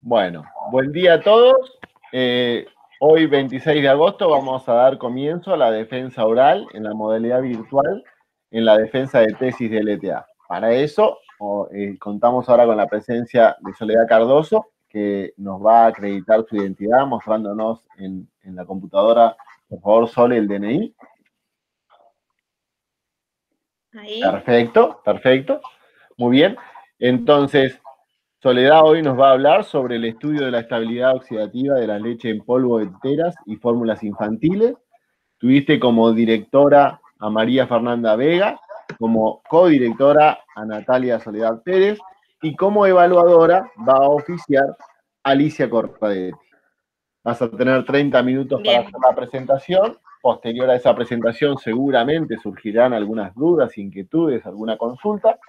Bueno, buen día a todos. Hoy, 26 de agosto, vamos a dar comienzo a la defensa oral en la modalidad virtual en la defensa de tesis de LTA. Para eso, contamos ahora con la presencia de Soledad Cardoso, que nos va a acreditar su identidad mostrándonos en la computadora, por favor, Sole, el DNI. Ahí. Perfecto, perfecto. Muy bien. Entonces, Soledad hoy nos va a hablar sobre el estudio de la estabilidad oxidativa de la leche en polvo enteras y fórmulas infantiles. Tuviste como directora a María Fernanda Vega, como codirectora a Natalia Soledad Pérez y como evaluadora va a oficiar Alicia Corradetti. Vas a tener 30 minutos para hacer la presentación. Posterior a esa presentación seguramente surgirán algunas dudas, inquietudes, alguna consulta.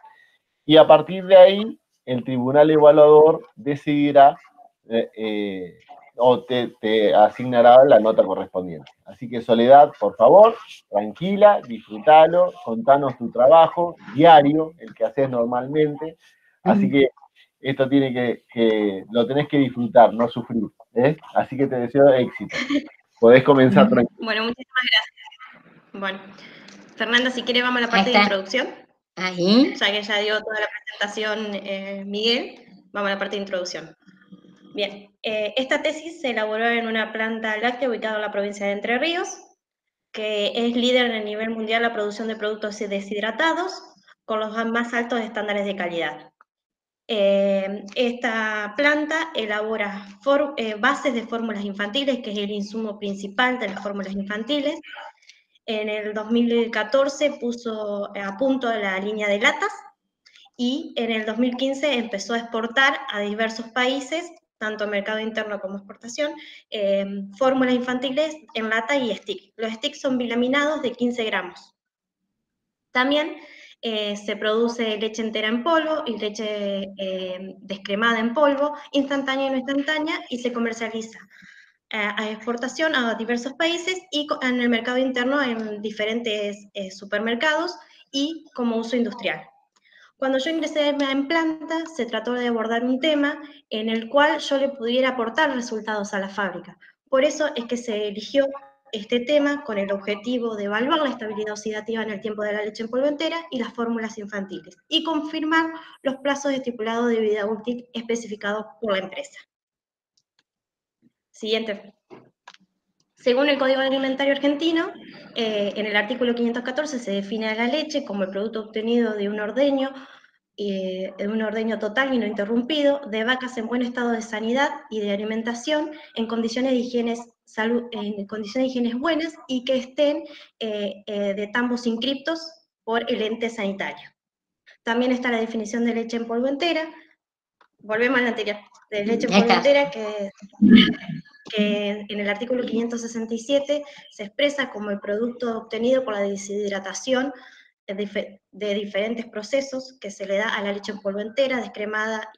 Y a partir de ahí, el tribunal evaluador decidirá o te asignará la nota correspondiente. Así que, Soledad, por favor, tranquila, disfrútalo, contanos tu trabajo diario, el que haces normalmente. Así que esto tiene lo tenés que disfrutar, no sufrir. Así que te deseo éxito. Podés comenzar tranquilo. Bueno, muchísimas gracias. Bueno, Fernanda, si quiere vamos a la parte de introducción. Ahí. Ya que ya dio toda la presentación Miguel, vamos a la parte de introducción. Bien, esta tesis se elaboró en una planta láctea ubicada en la provincia de Entre Ríos, que es líder a nivel mundial en la producción de productos deshidratados, con los más altos estándares de calidad. Esta planta elabora bases de fórmulas infantiles, que es el insumo principal de las fórmulas infantiles. En el 2014 puso a punto la línea de latas y en el 2015 empezó a exportar a diversos países, tanto mercado interno como exportación, fórmulas infantiles en lata y stick. Los sticks son bilaminados de 15 gramos. También se produce leche entera en polvo y leche descremada en polvo, instantánea y no instantánea, y se comercializa a exportación a diversos países y en el mercado interno en diferentes supermercados y como uso industrial. Cuando yo ingresé en planta, se trató de abordar un tema en el cual yo le pudiera aportar resultados a la fábrica. Por eso es que se eligió este tema con el objetivo de evaluar la estabilidad oxidativa en el tiempo de la leche en polvo entera y las fórmulas infantiles, y confirmar los plazos estipulados de vida útil especificados por la empresa. Siguiente. Según el Código Alimentario Argentino, en el artículo 514 se define a la leche como el producto obtenido de un ordeño total y no interrumpido, de vacas en buen estado de sanidad y de alimentación, en condiciones de higiene buenas y que estén de tambos inscriptos por el ente sanitario. También está la definición de leche en polvo entera. Volvemos a la anterior, de leche en polvo entera, que en el artículo 567 se expresa como el producto obtenido por la deshidratación de diferentes procesos que se le da a la leche en polvo entera, descremada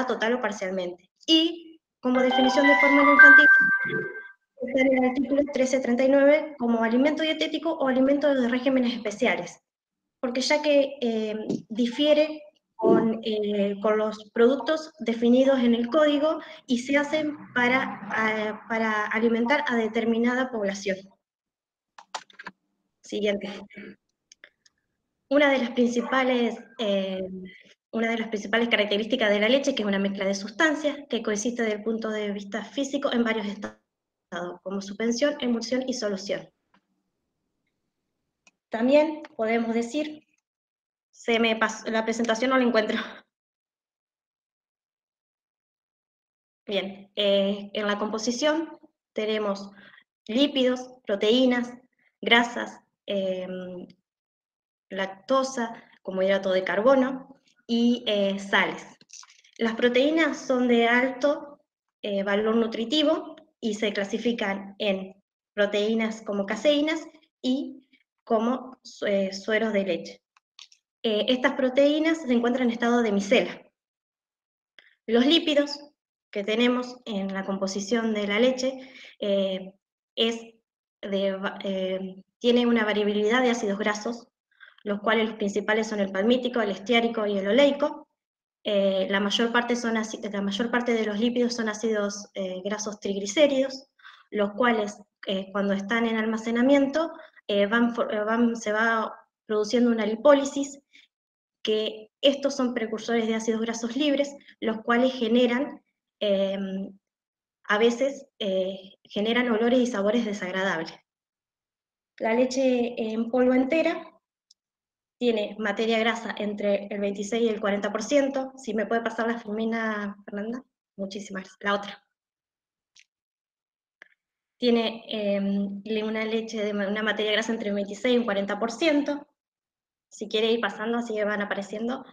total o parcialmente. Y como definición de fórmula infantil, está en el artículo 1339 como alimento dietético o alimento de regímenes especiales, porque ya que difiere con los productos definidos en el código y se hacen para alimentar a determinada población. Siguiente. Una de las principales características de la leche, que es una mezcla de sustancias que coexiste desde el punto de vista físico en varios estados, como suspensión, emulsión y solución. También podemos decir, se me pasó, la presentación no la encuentro. Bien, en la composición tenemos lípidos, proteínas, grasas, lactosa, como hidrato de carbono, y sales. Las proteínas son de alto valor nutritivo y se clasifican en proteínas como caseínas y como sueros de leche. Estas proteínas se encuentran en estado de micela. Los lípidos que tenemos en la composición de la leche tiene una variabilidad de ácidos grasos, los cuales los principales son el palmítico, el esteárico y el oleico, la mayor parte de los lípidos son ácidos grasos triglicéridos, los cuales cuando están en almacenamiento se va produciendo una lipólisis, que estos son precursores de ácidos grasos libres, los cuales generan, a veces, generan olores y sabores desagradables. La leche en polvo entera tiene materia grasa entre el 26 y el 40%. Si me puede pasar la filmina, Fernanda. Muchísimas. La otra. Tiene una materia grasa entre el 26 y un 40%. Si quiere ir pasando, así van apareciendo.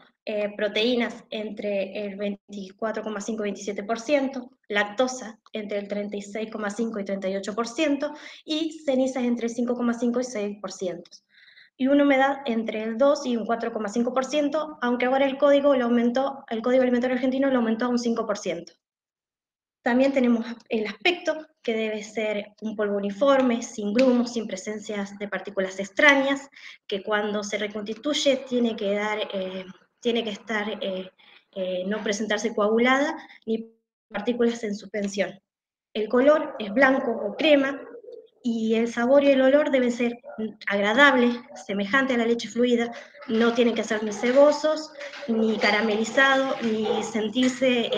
Proteínas entre el 24,5 y 27%, lactosa entre el 36,5 y 38%, y cenizas entre el 5,5 y 6%. Y una humedad entre el 2 y un 4,5%, aunque ahora el código alimentario argentino lo aumentó a un 5%. También tenemos el aspecto, que debe ser un polvo uniforme, sin grumos, sin presencias de partículas extrañas, que cuando se reconstituye tiene que no presentarse coagulada ni partículas en suspensión. El color es blanco o crema, y el sabor y el olor deben ser agradables, semejante a la leche fluida, no tienen que ser ni cebosos, ni caramelizados, ni sentirse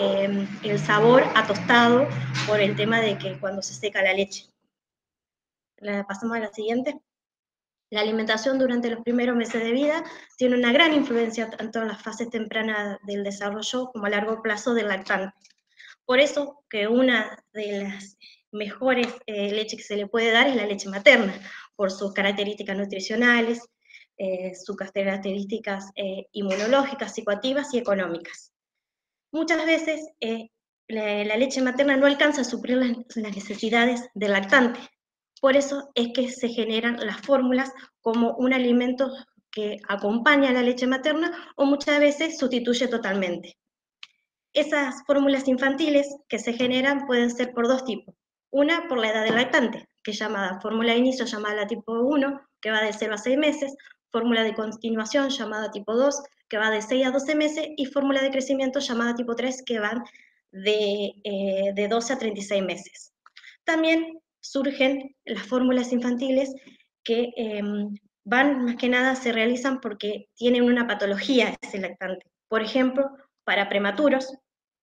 el sabor atostado por el tema de que cuando se seca la leche. Pasamos a la siguiente. La alimentación durante los primeros meses de vida tiene una gran influencia tanto en las fases tempranas del desarrollo como a largo plazo del lactante. Por eso que una de las mejores leches que se le puede dar es la leche materna, por sus características nutricionales, sus características inmunológicas, psicoactivas y económicas. Muchas veces la leche materna no alcanza a suplir las necesidades del lactante. Por eso es que se generan las fórmulas como un alimento que acompaña a la leche materna o muchas veces sustituye totalmente. Esas fórmulas infantiles que se generan pueden ser por dos tipos. Una por la edad del lactante, que es llamada fórmula de inicio, llamada la tipo 1, que va de 0 a 6 meses, fórmula de continuación, llamada tipo 2, que va de 6 a 12 meses, y fórmula de crecimiento, llamada tipo 3, que van de 12 a 36 meses. También surgen las fórmulas infantiles que más que nada se realizan porque tienen una patología ese lactante. Por ejemplo, para prematuros,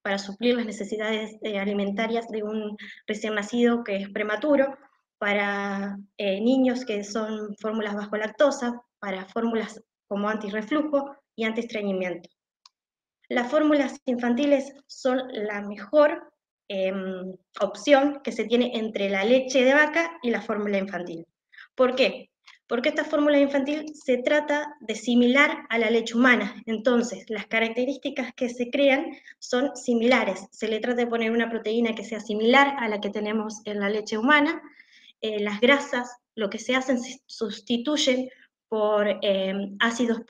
para suplir las necesidades alimentarias de un recién nacido que es prematuro, para niños que son fórmulas bajo lactosa, para fórmulas como antirreflujo y antiestreñimiento. Las fórmulas infantiles son la mejor opción que se tiene entre la leche de vaca y la fórmula infantil. ¿Por qué? Porque esta fórmula infantil se trata de similar a la leche humana, entonces las características que se crean son similares, se le trata de poner una proteína que sea similar a la que tenemos en la leche humana, las grasas, lo que se hacen, se sustituyen por ácidos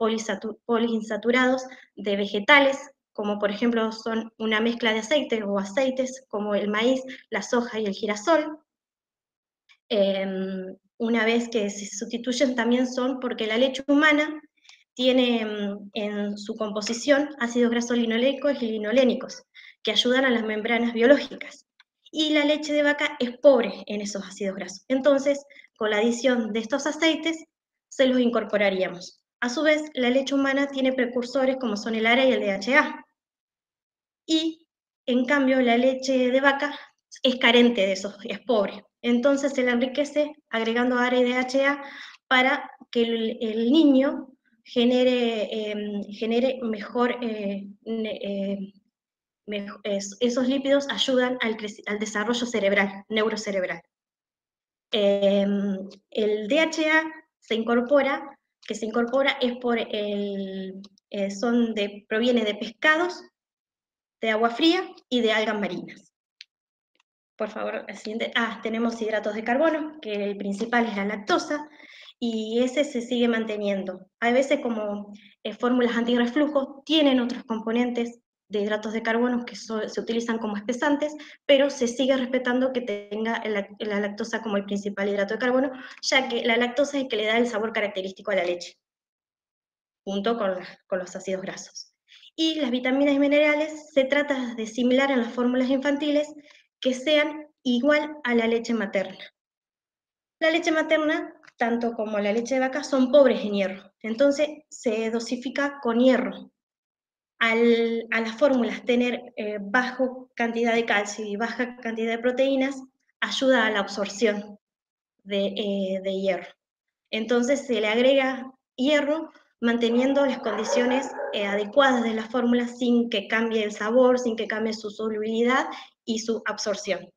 poliinsaturados de vegetales, como por ejemplo son una mezcla de aceites o aceites como el maíz, la soja y el girasol. Una vez que se sustituyen también son porque la leche humana tiene en su composición ácidos grasos linolénicos y linolénicos, que ayudan a las membranas biológicas. Y la leche de vaca es pobre en esos ácidos grasos. Entonces, con la adición de estos aceites, se los incorporaríamos. A su vez, la leche humana tiene precursores como son el ARA y el DHA. Y, en cambio, la leche de vaca es carente de esos, es pobre. Entonces se la enriquece agregando ARA y DHA para que el niño genere mejor, esos lípidos ayudan al desarrollo cerebral, neurocerebral. El DHA que se incorpora es por proviene de pescados, de agua fría y de algas marinas. Por favor, el siguiente. Tenemos hidratos de carbono, que el principal es la lactosa, y ese se sigue manteniendo. Hay veces como fórmulas antirreflujo tienen otros componentes de hidratos de carbono que se utilizan como espesantes, pero se sigue respetando que tenga la lactosa como el principal hidrato de carbono, ya que la lactosa es el que le da el sabor característico a la leche, junto con los ácidos grasos. Y las vitaminas y minerales se trata de similar en las fórmulas infantiles que sean igual a la leche materna. La leche materna, tanto como la leche de vaca, son pobres en hierro, entonces se dosifica con hierro. A las fórmulas tener baja cantidad de calcio y baja cantidad de proteínas, ayuda a la absorción de hierro. Entonces se le agrega hierro manteniendo las condiciones adecuadas de la fórmula sin que cambie el sabor, sin que cambie su solubilidad y su absorción.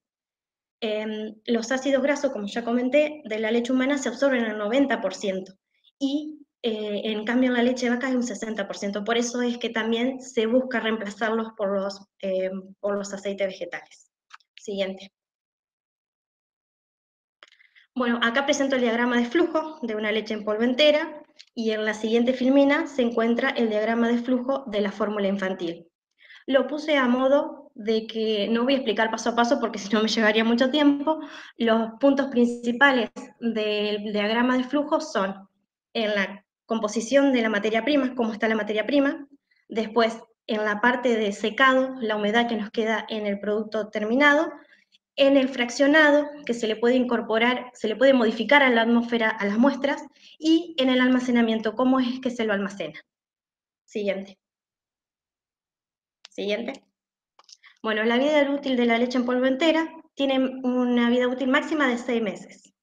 Los ácidos grasos, como ya comenté, de la leche humana se absorben al 90%, y en cambio en la leche de vaca es un 60%, por eso es que también se busca reemplazarlos por los aceites vegetales. Siguiente. Bueno, acá presento el diagrama de flujo de una leche en polvo entera, y en la siguiente filmina se encuentra el diagrama de flujo de la fórmula infantil. Lo puse a modo de que no voy a explicar paso a paso porque si no me llevaría mucho tiempo. Los puntos principales del diagrama de flujo son en la composición de la materia prima, cómo está la materia prima, después en la parte de secado, la humedad que nos queda en el producto terminado, en el fraccionado, que se le puede incorporar, se le puede modificar a la atmósfera a las muestras, y en el almacenamiento, cómo es que se lo almacena. Siguiente. Siguiente. Bueno, la vida útil de la leche en polvo entera tiene una vida útil máxima de 6 meses.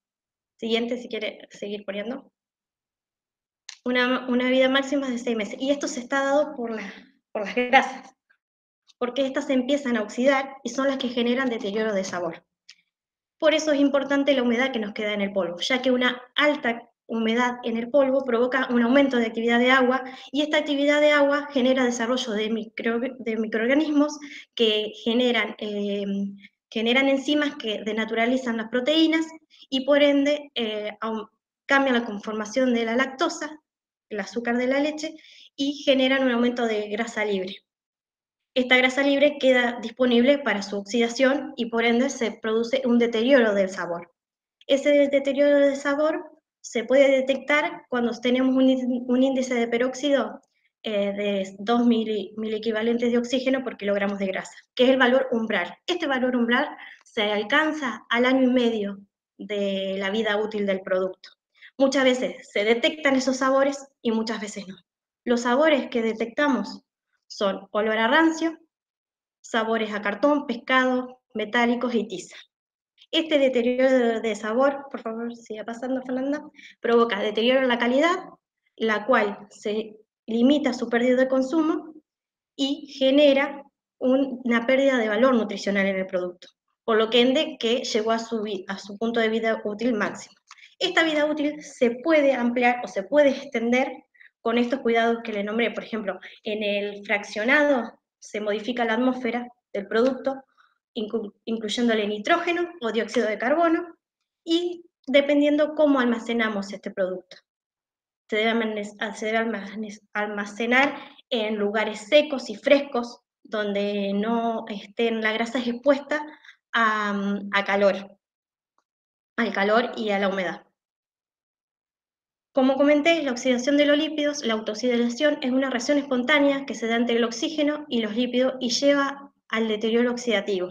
Siguiente, si quiere seguir poniendo. Una vida máxima de 6 meses. Y esto se está dado por las grasas, porque estas se empiezan a oxidar y son las que generan deterioro de sabor. Por eso es importante la humedad que nos queda en el polvo, ya que una alta humedad en el polvo provoca un aumento de actividad de agua, y esta actividad de agua genera desarrollo de microorganismos que generan enzimas que denaturalizan las proteínas, y por ende cambian la conformación de la lactosa, el azúcar de la leche, y generan un aumento de grasa libre. Esta grasa libre queda disponible para su oxidación y por ende se produce un deterioro del sabor. Ese deterioro del sabor se puede detectar cuando tenemos un índice de peróxido de 2 miliequivalentes de oxígeno por kilogramos de grasa, que es el valor umbral. Este valor umbral se alcanza al año y medio de la vida útil del producto. Muchas veces se detectan esos sabores y muchas veces no. Los sabores que detectamos son olor a rancio, sabores a cartón, pescado, metálicos y tiza. Este deterioro de sabor, por favor, siga pasando, Fernanda, provoca deterioro en la calidad, la cual se limita su pérdida de consumo y genera una pérdida de valor nutricional en el producto, por lo que ende que llegó a su punto de vida útil máximo. Esta vida útil se puede ampliar o se puede extender con estos cuidados que le nombré. Por ejemplo, en el fraccionado se modifica la atmósfera del producto, incluyéndole nitrógeno o dióxido de carbono, y dependiendo cómo almacenamos este producto. Se debe almacenar en lugares secos y frescos, donde no estén la grasa expuesta al calor y a la humedad. Como comenté, la oxidación de los lípidos, la autooxidación, es una reacción espontánea que se da entre el oxígeno y los lípidos y lleva al deterioro oxidativo.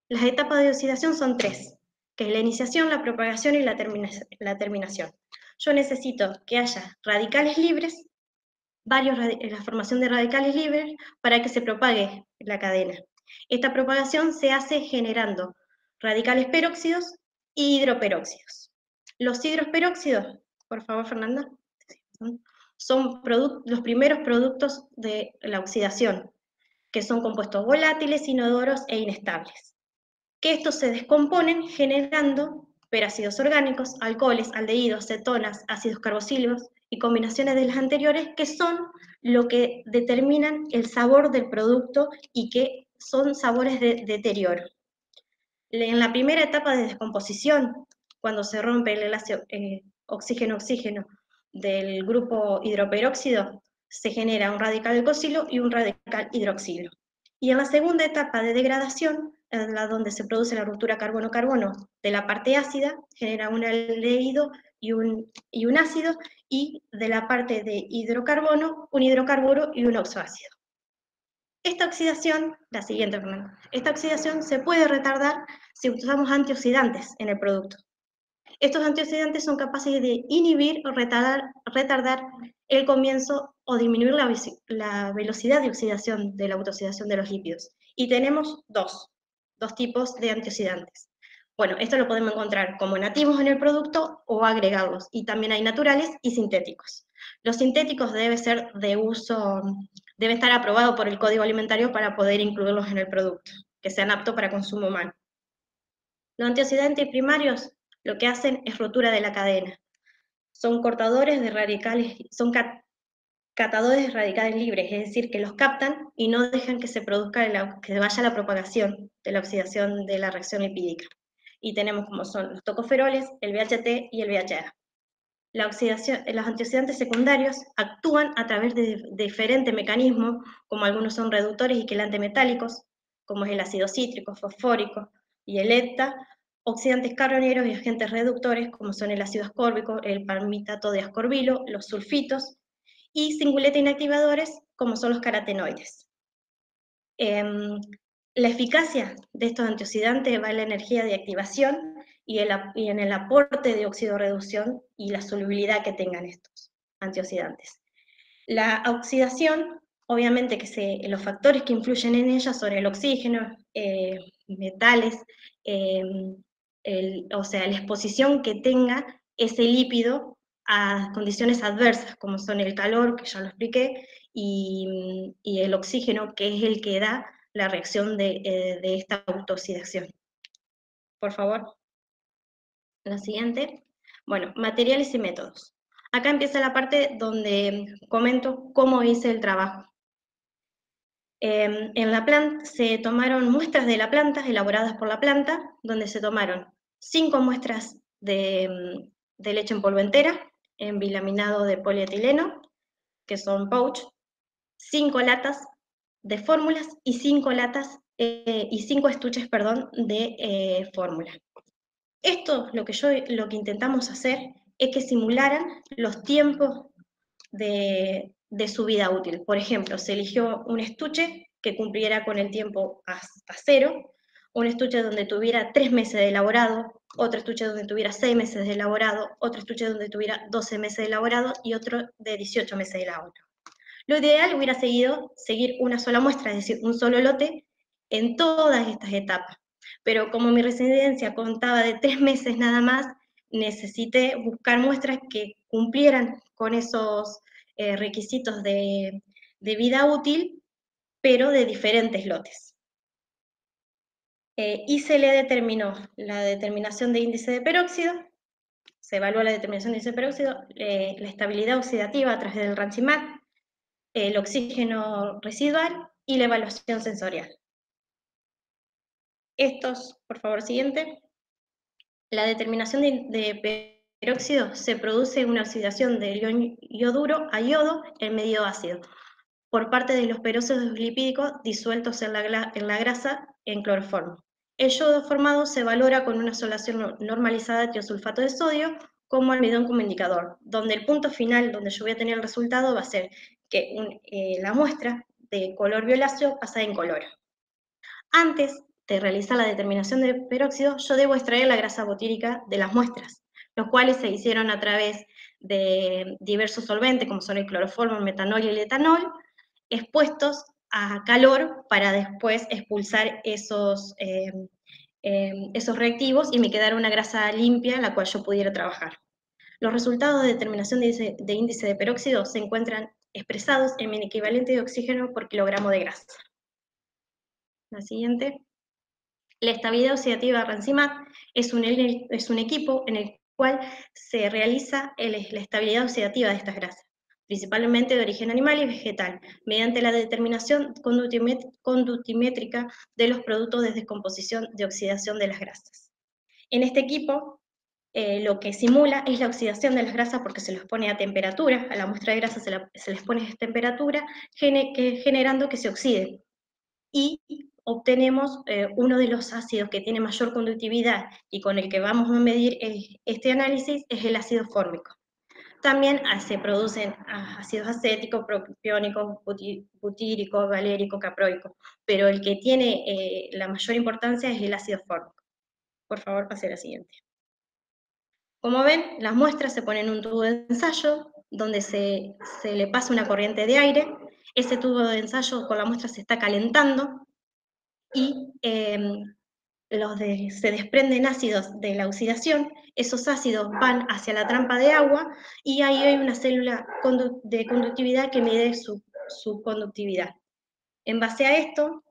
Las etapas de oxidación son 3, que es la iniciación, la propagación y la terminación. Yo necesito que haya radicales libres, la formación de radicales libres, para que se propague la cadena. Esta propagación se hace generando radicales peróxidos y hidroperóxidos. Los hidroperóxidos, por favor, Fernanda, son los primeros productos de la oxidación, que son compuestos volátiles, inodoros e inestables, que estos se descomponen generando peróxidos orgánicos, alcoholes, aldehídos, cetonas, ácidos carboxílicos y combinaciones de las anteriores, que son lo que determinan el sabor del producto y que son sabores de deterioro. En la primera etapa de descomposición, cuando se rompe el enlace oxígeno-oxígeno del grupo hidroperóxido, se genera un radical alcoxilo y un radical hidroxilo. Y en la segunda etapa de degradación, en la donde se produce la ruptura carbono-carbono de la parte ácida, genera un aldehído y un ácido, y de la parte de hidrocarbono, un hidrocarburo y un oxoácido. Esta oxidación, la siguiente, Fernando, esta oxidación se puede retardar si usamos antioxidantes en el producto. Estos antioxidantes son capaces de inhibir o retardar el comienzo o disminuir la velocidad de oxidación, de la autooxidación de los lípidos. Y tenemos dos tipos de antioxidantes. Bueno, esto lo podemos encontrar como nativos en el producto o agregarlos, y también hay naturales y sintéticos. Los sintéticos debe estar aprobado por el Código Alimentario para poder incluirlos en el producto, que sean aptos para consumo humano. Los antioxidantes primarios lo que hacen es rotura de la cadena. Son cortadores de radicales, son catadores de radicales libres, es decir, que los captan y no dejan que se produzca, que vaya la propagación de la oxidación de la reacción lipídica. Y tenemos como son los tocoferoles, el VHT y el VHA. Los antioxidantes secundarios actúan a través de diferentes mecanismos, como algunos son reductores y quelantes metálicos, como es el ácido cítrico, fosfórico y el ETA, oxidantes carboneros y agentes reductores, como son el ácido ascórbico, el palmitato de ascorbilo, los sulfitos, y singuleta inactivadores, como son los carotenoides. La eficacia de estos antioxidantes va en la energía de activación y en el aporte de oxidorreducción y la solubilidad que tengan estos antioxidantes. La oxidación, obviamente que los factores que influyen en ella son el oxígeno, metales, o sea, la exposición que tenga ese lípido a condiciones adversas, como son el calor, que ya lo expliqué, y el oxígeno, que es el que da la reacción de esta autooxidación. Por favor. La siguiente. Bueno, materiales y métodos. Acá empieza la parte donde comento cómo hice el trabajo. En la planta se tomaron muestras de la planta, elaboradas por la planta, donde se tomaron 5 muestras de leche en polvo entera, en bilaminado de polietileno, que son pouch, 5 latas de fórmulas y 5 estuches, perdón, de fórmula. Esto, lo que intentamos hacer es que simularan los tiempos de su vida útil. Por ejemplo, se eligió un estuche que cumpliera con el tiempo hasta 0, un estuche donde tuviera 3 meses de elaborado, otro estuche donde tuviera 6 meses de elaborado, otro estuche donde tuviera 12 meses de elaborado y otro de 18 meses de elaborado. Lo ideal hubiera sido seguir una sola muestra, es decir, un solo lote en todas estas etapas. Pero como mi residencia contaba de 3 meses nada más, necesité buscar muestras que cumplieran con esos requisitos de vida útil, pero de diferentes lotes. Y se le determinó la determinación de índice de peróxido, se evaluó la determinación de índice de peróxido, la estabilidad oxidativa a través del Rancimat, el oxígeno residual y la evaluación sensorial. Estos, por favor, siguiente. La determinación de peróxido se produce una oxidación del ion ioduro a yodo en medio ácido, por parte de los peróxidos lipídicos disueltos en la grasa en cloroformo. El yodo formado se valora con una solución normalizada de tiosulfato de sodio como almidón como indicador, donde el punto final donde yo voy a tener el resultado va a ser que la muestra de color violáceo pasa en color. Antes de realizar la determinación de peróxido, yo debo extraer la grasa botírica de las muestras, los cuales se hicieron a través de diversos solventes, como son el cloroformo, el metanol y el etanol, expuestos a calor para después expulsar esos reactivos y me quedara una grasa limpia la cual yo pudiera trabajar. Los resultados de determinación de índice de peróxido se encuentran expresados en mi equivalente de oxígeno por kilogramo de grasa. La siguiente. La estabilidad oxidativa Rancimat es un equipo en el cual se realiza la estabilidad oxidativa de estas grasas, principalmente de origen animal y vegetal, mediante la determinación conductimétrica de los productos de descomposición de oxidación de las grasas. En este equipo, lo que simula es la oxidación de las grasas porque se les pone a temperatura, a la muestra de grasa se les pone a temperatura, generando que se oxiden. Y obtenemos uno de los ácidos que tiene mayor conductividad y con el que vamos a medir este análisis es el ácido fórmico. También se producen ácidos acéticos, propiónicos, butírico, valérico, caproico, pero el que tiene la mayor importancia es el ácido fórmico. Por favor, pase a la siguiente. Como ven, las muestras se ponen en un tubo de ensayo, donde se le pasa una corriente de aire. Ese tubo de ensayo con la muestra se está calentando, y se desprenden ácidos de la oxidación. Esos ácidos van hacia la trampa de agua, y ahí hay una célula de conductividad que mide su conductividad. En base a esto,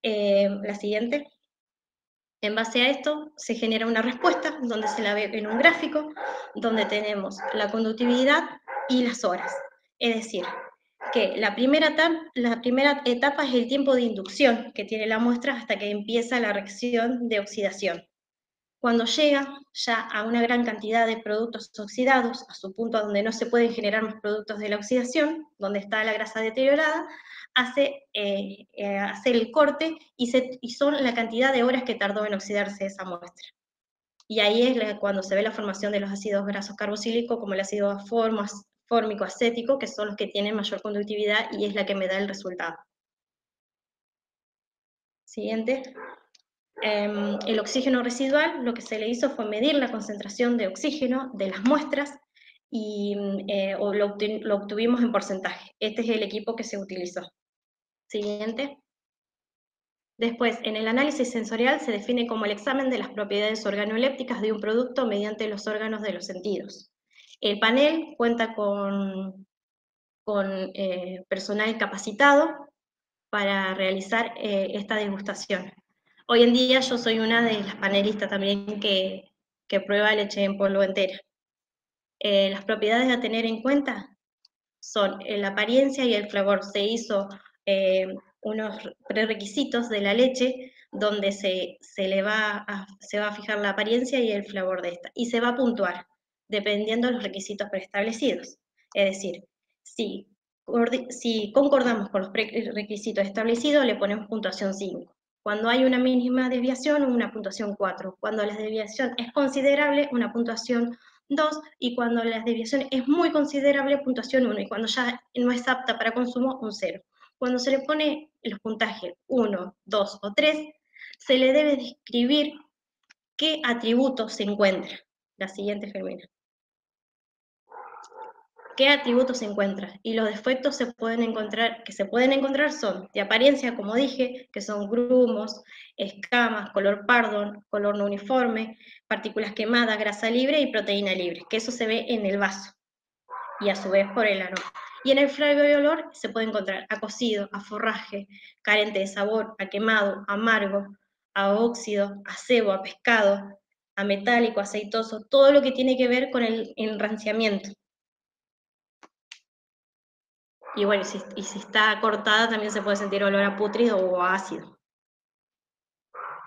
la siguiente. En base a esto se genera una respuesta, donde se la ve en un gráfico, donde tenemos la conductividad y las horas. Es decir, que la primera etapa es el tiempo de inducción que tiene la muestra hasta que empieza la reacción de oxidación. Cuando llega ya a una gran cantidad de productos oxidados, a su punto donde no se pueden generar más productos de la oxidación, donde está la grasa deteriorada, hace el corte, y son la cantidad de horas que tardó en oxidarse esa muestra. Y ahí es cuando se ve la formación de los ácidos grasos carboxílicos, como el ácido fórmico acético, que son los que tienen mayor conductividad, y es la que me da el resultado. Siguiente. El oxígeno residual, lo que se le hizo fue medir la concentración de oxígeno de las muestras, y lo obtuvimos en porcentaje. Este es el equipo que se utilizó. Siguiente. Después, en el análisis sensorial se define como el examen de las propiedades organolépticas de un producto mediante los órganos de los sentidos. El panel cuenta con personal capacitado para realizar esta degustación. Hoy en día yo soy una de las panelistas también que prueba leche en polvo entera. Las propiedades a tener en cuenta son la apariencia y el flavor. Se hizo unos prerequisitos de la leche, donde se va a fijar la apariencia y el flavor de esta, y se va a puntuar dependiendo de los requisitos preestablecidos. Es decir, si concordamos con los requisitos establecidos, le ponemos puntuación 5. Cuando hay una mínima desviación, una puntuación 4. Cuando la desviación es considerable, una puntuación 2, y cuando la desviación es muy considerable, puntuación 1, y cuando ya no es apta para consumo, un 0. Cuando se le pone los puntajes 1, 2 o 3, se le debe describir qué atributos se encuentra. La siguiente, Fermina. ¿Qué atributos se encuentran? Y los defectos que se pueden encontrar son de apariencia, como dije, que son grumos, escamas, color pardo, color no uniforme, partículas quemadas, grasa libre y proteína libre, que eso se ve en el vaso, y a su vez por el aroma. Y en el flavor y olor se puede encontrar a cocido, a forraje, carente de sabor, a quemado, amargo, a óxido, a cebo, a pescado, a metálico, aceitoso, todo lo que tiene que ver con el enranciamiento. Y bueno, si está cortada también se puede sentir olor a pútrido o a ácido.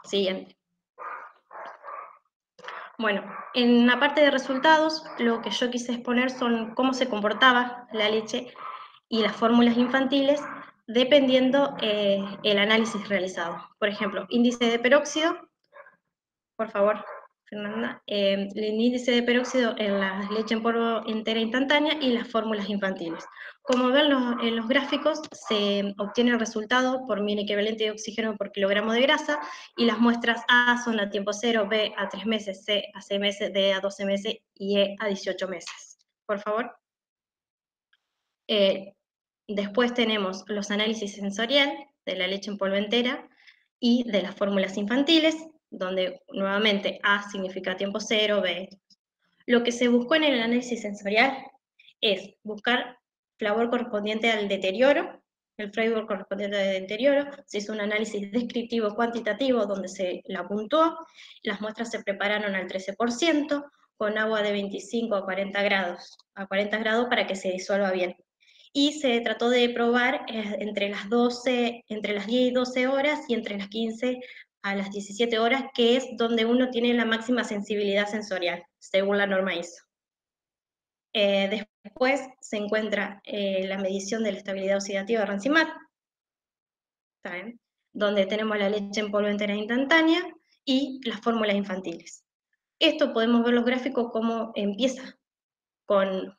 Siguiente. Bueno, en la parte de resultados, lo que yo quise exponer son cómo se comportaba la leche y las fórmulas infantiles dependiendo el análisis realizado. Por ejemplo, índice de peróxido, por favor, Fernanda, el índice de peróxido en la leche en polvo entera instantánea y las fórmulas infantiles. Como ven en los gráficos, se obtiene el resultado por mil equivalente de oxígeno por kilogramo de grasa, y las muestras A son a tiempo 0, B a 3 meses, C a 6 meses, D a 12 meses y E a 18 meses. Por favor. Después tenemos los análisis sensorial de la leche en polvo entera y de las fórmulas infantiles, donde nuevamente A significa tiempo 0, B. Lo que se buscó en el análisis sensorial es buscar flavor correspondiente al deterioro, el flavor correspondiente al deterioro. Se hizo un análisis descriptivo cuantitativo donde se la puntuó. Las muestras se prepararon al 13%, con agua de 25 a 40 grados para que se disuelva bien. Y se trató de probar entre las 10 y 12 horas y entre las 15 a las 17 horas, que es donde uno tiene la máxima sensibilidad sensorial, según la norma ISO. Después se encuentra la medición de la estabilidad oxidativa de Rancimat, donde tenemos la leche en polvo entera instantánea y las fórmulas infantiles. Esto podemos ver los gráficos cómo empieza con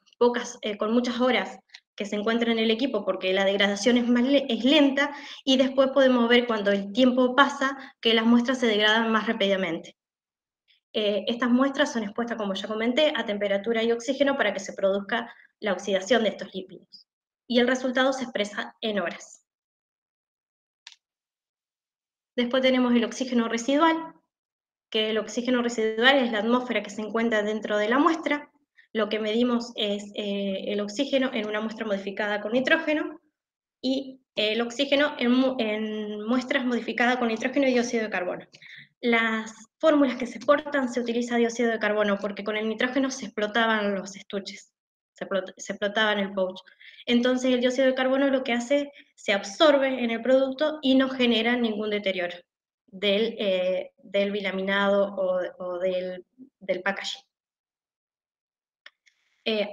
con muchas horas que se encuentra en el equipo porque la degradación es lenta, y después podemos ver cuando el tiempo pasa que las muestras se degradan más rápidamente. Estas muestras son expuestas, como ya comenté, a temperatura y oxígeno para que se produzca la oxidación de estos lípidos. Y el resultado se expresa en horas. Después tenemos el oxígeno residual, que el oxígeno residual es la atmósfera que se encuentra dentro de la muestra. Lo que medimos es el oxígeno en una muestra modificada con nitrógeno, y el oxígeno en muestras modificadas con nitrógeno y dióxido de carbono. Las fórmulas que se exportan se utiliza dióxido de carbono porque con el nitrógeno se explotaban los estuches, se explotaban el pouch. Entonces el dióxido de carbono lo que hace, se absorbe en el producto y no genera ningún deterioro del bilaminado o del packaging.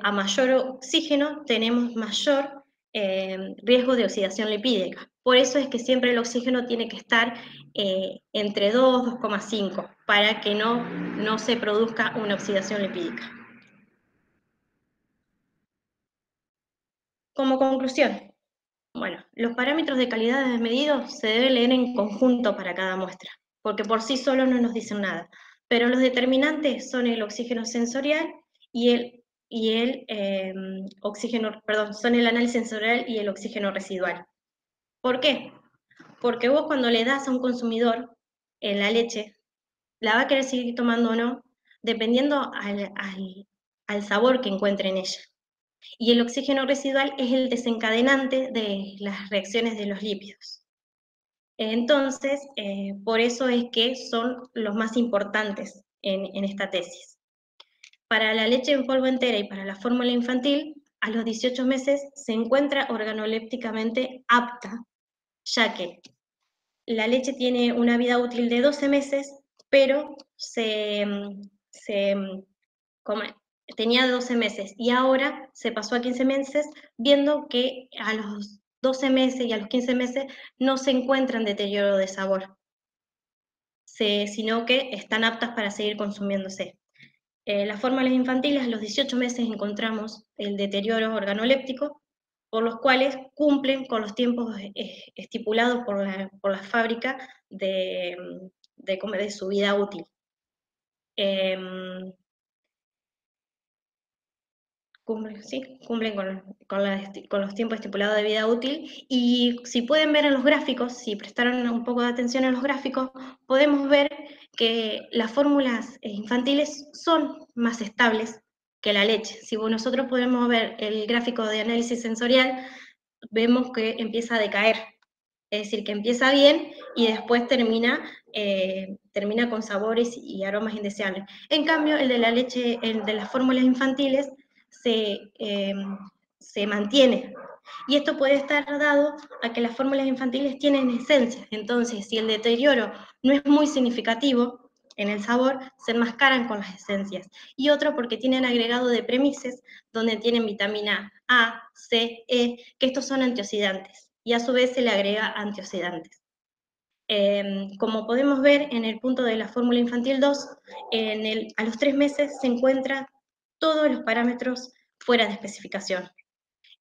A mayor oxígeno tenemos mayor riesgo de oxidación lipídica. Por eso es que siempre el oxígeno tiene que estar entre 2 y 2,5 para que no se produzca una oxidación lipídica. Como conclusión, bueno, los parámetros de calidad medidos se deben leer en conjunto para cada muestra, porque por sí solos no nos dicen nada, pero los determinantes son el oxígeno sensorial y el oxígeno, perdón, son el análisis sensorial y el oxígeno residual. ¿Por qué? Porque vos cuando le das a un consumidor en la leche, la va a querer seguir tomando o no, dependiendo al sabor que encuentre en ella. Y el oxígeno residual es el desencadenante de las reacciones de los lípidos. Entonces, por eso es que son los más importantes en esta tesis. Para la leche en polvo entera y para la fórmula infantil, a los 18 meses se encuentra organolépticamente apta, ya que la leche tiene una vida útil de 12 meses, pero tenía 12 meses y ahora se pasó a 15 meses, viendo que a los 12 meses y a los 15 meses no se encuentran deterioro de sabor, sino que están aptas para seguir consumiéndose. Las fórmulas infantiles a los 18 meses encontramos el deterioro organoléptico, por los cuales cumplen con los tiempos estipulados por la fábrica de su vida útil. Cumplen con los tiempos estipulados de vida útil, y si pueden ver en los gráficos, si prestaron un poco de atención en los gráficos, podemos ver que las fórmulas infantiles son más estables que la leche. Si nosotros podemos ver el gráfico de análisis sensorial, vemos que empieza a decaer, es decir, que empieza bien y después termina con sabores y aromas indeseables. En cambio, el de la leche, el de las fórmulas infantiles, se mantiene. Y esto puede estar dado a que las fórmulas infantiles tienen esencias. Entonces, si el deterioro no es muy significativo en el sabor, se enmascaran con las esencias. Y otro porque tienen agregado de premises, donde tienen vitamina A, C, E, que estos son antioxidantes. Y a su vez se le agrega antioxidantes. Como podemos ver en el punto de la fórmula infantil 2, a los 3 meses se encuentran todos los parámetros fuera de especificación.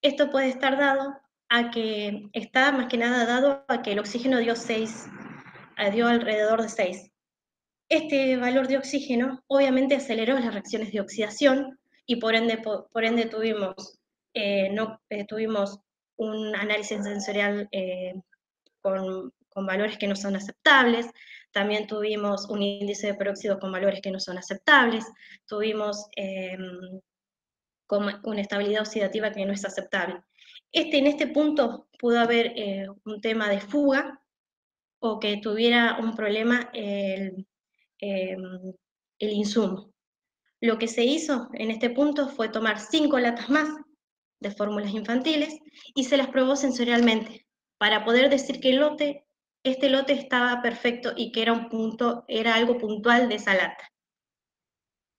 Esto puede estar dado a que, está más que nada dado a que el oxígeno dio alrededor de 6. Este valor de oxígeno obviamente aceleró las reacciones de oxidación y por ende tuvimos un análisis sensorial con valores que no son aceptables. También tuvimos un índice de peróxido con valores que no son aceptables, tuvimos con una estabilidad oxidativa que no es aceptable. En este punto pudo haber un tema de fuga, o que tuviera un problema el insumo. Lo que se hizo en este punto fue tomar 5 latas más de fórmulas infantiles y se las probó sensorialmente, para poder decir que este lote estaba perfecto y que era algo puntual de esa lata.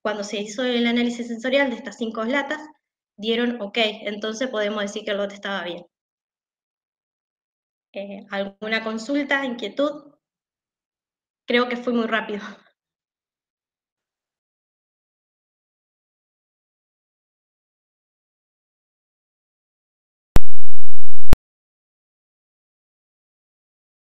Cuando se hizo el análisis sensorial de estas 5 latas, dieron ok, entonces podemos decir que el lote estaba bien. ¿Alguna consulta, inquietud? Creo que fui muy rápido.